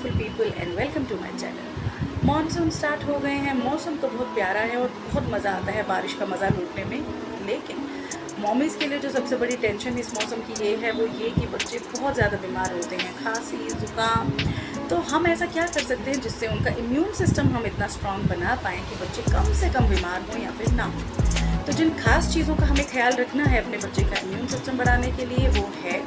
Beautiful people and welcome to my channel. Monsoon start हो गए हैं। मौसम तो बहुत प्यारा है और बहुत मज़ा आता है बारिश का मज़ा लूटने में, लेकिन मॉमीज़ के लिए जो सबसे बड़ी टेंशन इस मौसम की ये है वो ये कि बच्चे बहुत ज़्यादा बीमार होते हैं, खांसी ज़ुकाम। तो हम ऐसा क्या कर सकते हैं जिससे उनका इम्यून सिस्टम हम इतना स्ट्रॉन्ग बना पाएँ कि बच्चे कम से कम बीमार हों या फिर ना हो। तो जिन खास चीज़ों का हमें ख्याल रखना है अपने बच्चे का इम्यून सिस्टम बढ़ाने के लिए वो है,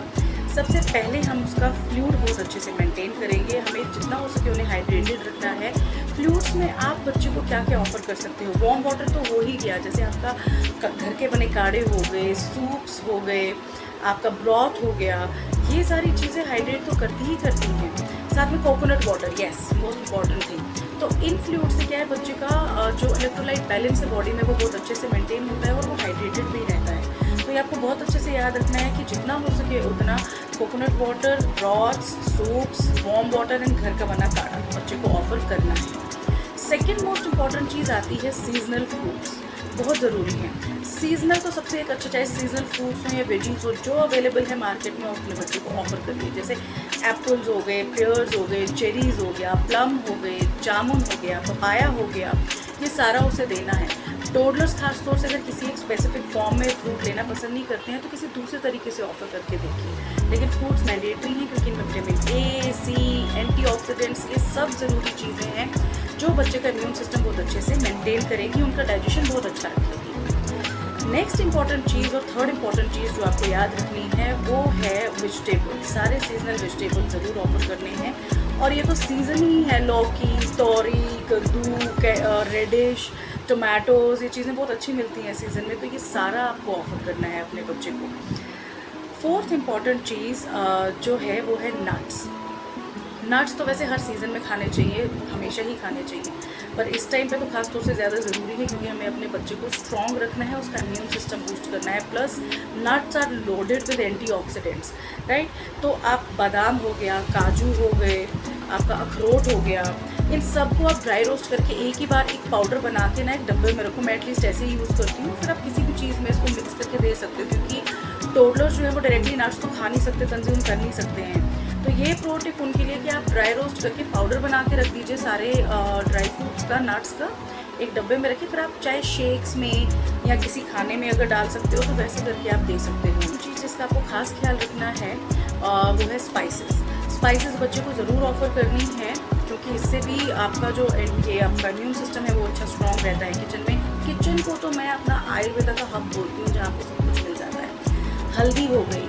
सबसे पहले हम उसका फ्लूइड बहुत अच्छे से मेंटेन करेंगे। हमें जितना हो सके उन्हें हाइड्रेटेड रखना है। फ्लूइड्स में आप बच्चे को क्या क्या ऑफ़र कर सकते हो। वार्म वाटर तो हो ही गया, जैसे आपका घर के बने काढ़े हो गए, सूप्स हो गए, आपका ब्रॉथ हो गया, ये सारी चीज़ें हाइड्रेट तो करती ही करती हैं। साथ में coconut water, yes, most important thing. तो इन फ्लूइड से क्या है, बच्चे का जो इलेक्ट्रोलाइट बैलेंस है बॉडी में वो बहुत अच्छे से मेंटेन होता है और वो हाइड्रेटेड भी रहता है। तो ये आपको बहुत अच्छे से याद रखना है कि जितना हो सके उतना coconut water, broths, soups, warm water and घर का बना काढ़ा बच्चे को ऑफर करना है। सेकेंड मोस्ट इम्पॉर्टेंट चीज़ आती है सीजनल फ्रूट्स, बहुत ज़रूरी है। सीजनल तो सबसे एक अच्छा, चाहे सीजनल फ्रूट्स हो या वेजीज हो, जो अवेलेबल है मार्केट में अपने बच्चे को ऑफर करिए। जैसे एप्पल्स हो गए, पेयर्स हो गए, चेरीज़ हो गया, प्लम हो गए, जामुन हो गया, पपाया हो गया, ये सारा उसे देना है। टोडलर्स खास तौर से अगर किसी एक स्पेसिफिक फॉर्म में फ्रूट लेना पसंद नहीं करते हैं तो किसी दूसरे तरीके से ऑफर करके देखिए, लेकिन फ्रूट्स मैंडेटरी हैं क्योंकि इनमें विटामिन ए, सी, एंटीऑक्सीडेंट्स, ये सब ज़रूरी चीज़ें हैं जो बच्चे का इम्यून सिस्टम बहुत अच्छे से मेंटेन करेगी, उनका डाइजेशन बहुत अच्छा रखेगी। नेक्स्ट इंपॉर्टेंट चीज़ और थर्ड इंपॉर्टेंट चीज़ जो आपको याद रखनी है वो है वेजिटेबल। सारे सीजनल वेजिटेबल ज़रूर ऑफर करने हैं, और ये तो सीज़न ही है। लौकी, तोरी, कद्दू, रेडिश, टोमेटोज़, ये चीज़ें बहुत अच्छी मिलती हैं सीज़न में, तो ये सारा आपको ऑफ़र करना है अपने बच्चे को। फोर्थ इम्पॉर्टेंट चीज़ जो है वो है नट्स। नट्स तो वैसे हर सीज़न में खाने चाहिए, हमेशा ही खाने चाहिए, पर इस टाइम पे तो खास तौर से ज़्यादा ज़रूरी है क्योंकि हमें अपने बच्चे को स्ट्रॉन्ग रखना है, उसका इम्यून सिस्टम बूस्ट करना है। Plus nuts are loaded with antioxidants, right. तो आप बादाम हो गया, काजू हो गए, आपका अखरोट हो गया, इन सबको आप ड्राई रोस्ट करके एक ही बार एक पाउडर बना के ना एक डब्बे में रखो। मैं एटलीस्ट ऐसे ही यूज़ करती हूँ। फिर आप किसी भी चीज़ में इसको मिक्स करके दे सकते हो क्योंकि टोडलर्स जो है वो डायरेक्टली नट्स तो खा नहीं सकते, कंज्यूम कर नहीं सकते हैं। तो ये प्रो टिप उनके लिए कि आप ड्राई रोस्ट करके पाउडर बना के रख दीजिए सारे ड्राई फ्रूट्स का, नट्स का, एक डब्बे में रखिए। फिर आप चाहे शेक्स में या किसी खाने में अगर डाल सकते हो तो वैसे करके आप दे सकते हो। चीज़ जिसका आपको खास ख्याल रखना है वो है स्पाइसेस बच्चे को ज़रूर ऑफ़र करनी है क्योंकि इससे भी आपका जो ये आपका इम्यून सिस्टम है वो अच्छा स्ट्रॉन्ग रहता है। किचन को तो मैं अपना आयुर्वेदा का हब बोलती हूँ जहाँ आपको सब कुछ मिल जाता है। हल्दी हो गई,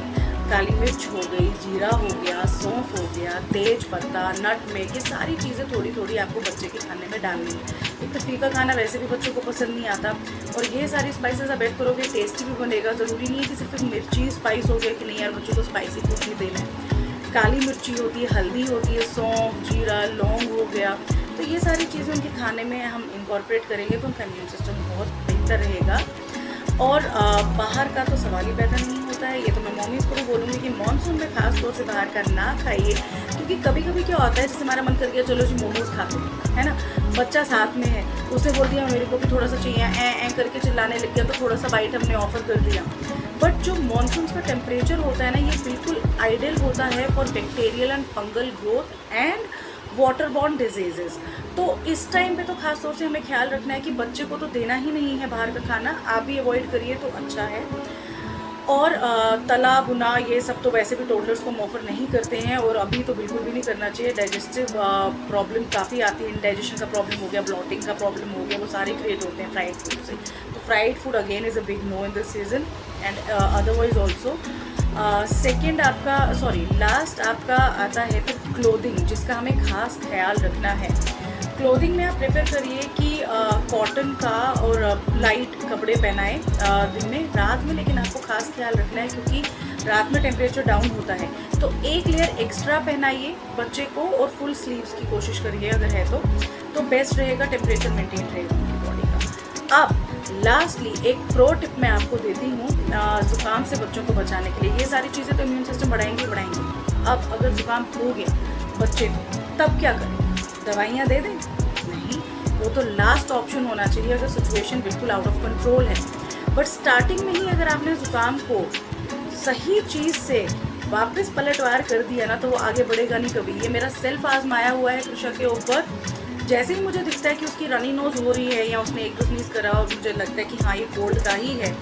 काली मिर्च हो गई, जीरा हो गया, सौंफ हो गया, तेज पत्ता, नटमेग, ये सारी चीज़ें थोड़ी थोड़ी आपको बच्चे के खाने में डालनी है। एक तो फीका खाना वैसे भी बच्चों को पसंद नहीं आता, और ये सारी स्पाइसेस आप ऐड करोगे टेस्टी भी बनेगा। ज़रूरी नहीं है कि सिर्फ मिर्ची स्पाइस हो गया कि नहीं यार बच्चों को स्पाइसी फूड नहीं देना है। काली मिर्ची होती है, हल्दी होती है, सौंफ, जीरा, लौंग हो गया, तो ये सारी चीज़ें उनके खाने में हम इंकॉर्पोरेट करेंगे तो उनका इम्यून सिस्टम बहुत बेहतर रहेगा। और बाहर का तो सवाल ही पैदा नहीं होता है। ये तो मैं मम्मीज़ को भी बोलूँगी कि मानसून में खास तौर से बाहर का ना खाइए, क्योंकि कभी कभी क्या होता है जैसे हमारा मन कर गया चलो जी मोमोज़ खाते हैं, है ना, बच्चा साथ में है, उसने बोल दिया मेरे को भी थोड़ा सा चाहिए, ऐ करके चिल्लाने लग गया तो थोड़ा सा बाइट हमने ऑफ़र कर दिया। बट जो मानसून का टेम्परेचर होता है ना, ये बिल्कुल आइडियल होता है for bacterial and fungal growth and water borne diseases. तो इस टाइम पे तो खास तौर से हमें ख्याल रखना है कि बच्चे को तो देना ही नहीं है बाहर का खाना, आप भी अवॉइड करिए तो अच्छा है। और तला भुना ये सब तो वैसे भी टोडलर्स को हम ऑफर नहीं करते हैं, और अभी तो बिल्कुल भी नहीं करना चाहिए। डाइजेस्टिव प्रॉब्लम काफ़ी आती है, इंडाइजेशन का प्रॉब्लम हो गया, ब्लॉटिंग का प्रॉब्लम हो गया, वो सारे क्रिएट होते हैं फ्राइड फूड से। तो fried food again is a big no in this season and otherwise also. Second आपका लास्ट आपका आता है फिर क्लोथिंग, जिसका हमें खास ख्याल रखना है। क्लोथिंग में आप प्रेफर करिए कि कॉटन का और लाइट कपड़े पहनाएं दिन में, रात में लेकिन आपको खास ख्याल रखना है क्योंकि रात में टेम्परेचर डाउन होता है, तो एक लेयर एक्स्ट्रा पहनाइए बच्चे को और फुल स्लीव्स की कोशिश करिए अगर है तो बेस्ट रहेगा, टेम्परेचर मेंटेन रहेगा उनकी बॉडी का। अब लास्टली एक प्रो टिप मैं आपको देती हूँ ज़ुकाम से बच्चों को बचाने के लिए। ये सारी चीज़ें तो इम्यून सिस्टम बढ़ाएंगी। अब अगर ज़ुकाम हो गया बच्चे को तब क्या करें, दवाइयाँ दे दें? नहीं, वो तो लास्ट ऑप्शन होना चाहिए अगर सिचुएशन बिल्कुल आउट ऑफ कंट्रोल है। बट स्टार्टिंग में ही अगर आपने ज़ुकाम को सही चीज़ से वापस पलटवार कर दिया ना तो वो आगे बढ़ेगा नहीं कभी। ये मेरा सेल्फ आजमाया हुआ है कृषा के ऊपर। जैसे ही मुझे दिखता है कि उसकी रनी नोज़ हो रही है या उसने एक दो स्नीज करा और मुझे लगता है कि हाँ ये कोल्ड का ही है,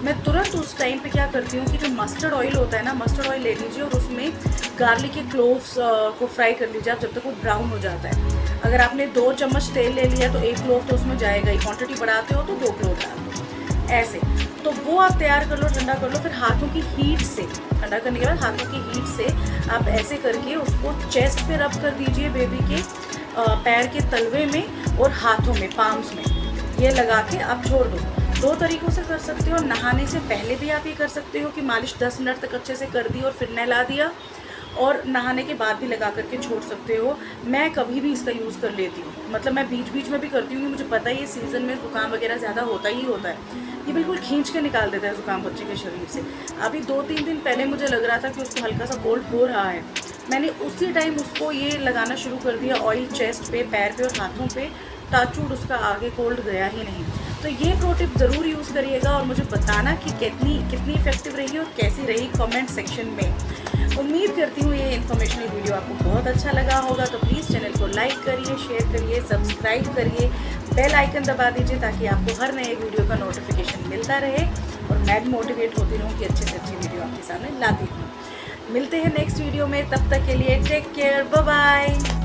मैं तुरंत उस टाइम पे क्या करती हूँ कि जो मस्टर्ड ऑयल होता है ना, मस्टर्ड ऑयल ले लीजिए और उसमें गार्लिक के क्लोव्स को फ्राई कर लीजिए आप जब तक वो ब्राउन हो जाता है। अगर आपने 2 चम्मच तेल ले लिया तो 1 क्लोव तो उसमें जाएगा ही, क्वांटिटी बढ़ाते हो तो 2 क्लोव डाल दो ऐसे। तो वो आप तैयार कर लो, ठंडा कर लो, फिर हाथों की हीट से, ठंडा करने के बाद हाथों की हीट से आप ऐसे करके उसको चेस्ट पे रब कर दीजिए, बेबी के पैर के तलवे में और हाथों में, पाम्स में, ये लगा के आप छोड़ दो। 2 तरीक़ों से कर सकते हो। नहाने से पहले भी आप ये कर सकते हो कि मालिश 10 मिनट तक अच्छे से कर दी और फिर नहला दिया, और नहाने के बाद भी लगा करके छोड़ सकते हो। मैं कभी भी इसका यूज़ कर लेती हूँ, मतलब मैं बीच बीच में भी करती हूँ कि मुझे पता है ये सीज़न में ज़ुकाम वगैरह ज़्यादा होता ही होता है। ये बिल्कुल खींच के निकाल देता है ज़ुकाम बच्चे के शरीर से। अभी 2-3 दिन पहले मुझे लग रहा था कि उसको हल्का सा कोल्ड हो रहा है, मैंने उसी टाइम उसको ये लगाना शुरू कर दिया ऑयल चेस्ट पे, पैर पे और हाथों पे, टचवुड उसका आगे कोल्ड गया ही नहीं। तो ये प्रो टिप ज़रूर यूज़ करिएगा और मुझे बताना कि कितनी इफेक्टिव रही और कैसी रही कमेंट सेक्शन में। उम्मीद करती हूँ ये इन्फॉर्मेशनल वीडियो आपको बहुत अच्छा लगा होगा, तो प्लीज़ चैनल को लाइक करिए, शेयर करिए, सब्सक्राइब करिए, बेल आइकन दबा दीजिए ताकि आपको हर नए वीडियो का नोटिफिकेशन मिलता रहे और मैं भी मोटिवेट होती रहूँ कि अच्छे से अच्छी वीडियो आपके सामने लाती हूँ। मिलते हैं नेक्स्ट वीडियो में, तब तक के लिए टेक केयर, बाय बाय।